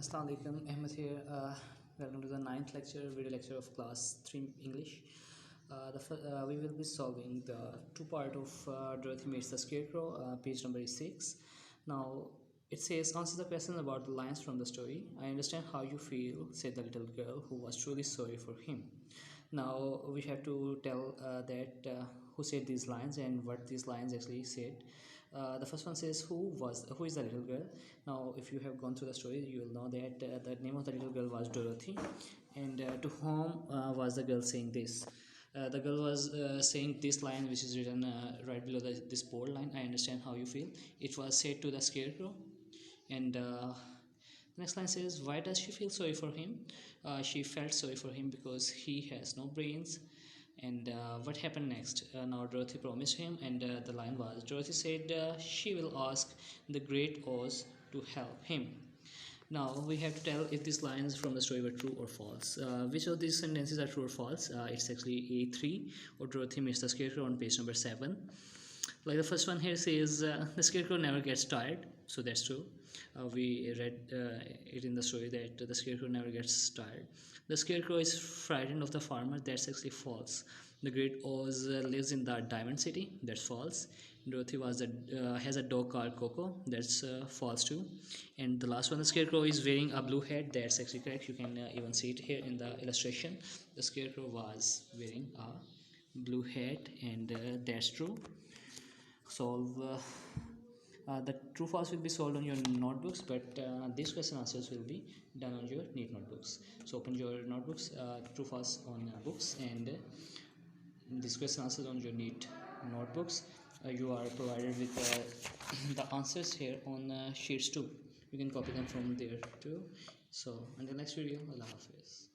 Assalamu alaikum, Ahmed here. Welcome to the ninth lecture, video lecture of class 3 English. We will be solving the two part of Dorothy Meets the Scarecrow, page number 6. Now it says, answer the question about the lines from the story. I understand how you feel, said the little girl who was truly sorry for him. Now we have to tell who said these lines and what these lines actually said. The first one says who is the little girl. Now if you have gone through the story, you will know that the name of the little girl was Dorothy, and to whom was the girl saying this. The girl was saying this line, which is written right below this bold line. I understand how you feel. It was said to the scarecrow. And the next line says, why does she feel sorry for him? She felt sorry for him because he has no brains. And what happened next? Now Dorothy promised him, and the line was, Dorothy said she will ask the great Oz to help him. Now we have to tell if these lines from the story were true or false. Which of these sentences are true or false? It's actually A3, or Dorothy meets the scarecrow on page number 7. Like the first one here says, the scarecrow never gets tired, so that's true. We read it in the story that the scarecrow never gets tired. The scarecrow is frightened of the farmer, that's actually false. The great Oz lives in the diamond city, that's false. Dorothy has a dog called Coco, that's false too. And the last one, the scarecrow is wearing a blue hat, that's actually correct. You can even see it here in the illustration. The scarecrow was wearing a blue hat, and that's true. Solve the true false will be solved on your notebooks, but these question answers will be done on your neat notebooks. So open your notebooks, true false on books, and these question answers on your neat notebooks. You are provided with the answers here on sheets too. You can copy them from there too. So until next video, Allah Hafiz.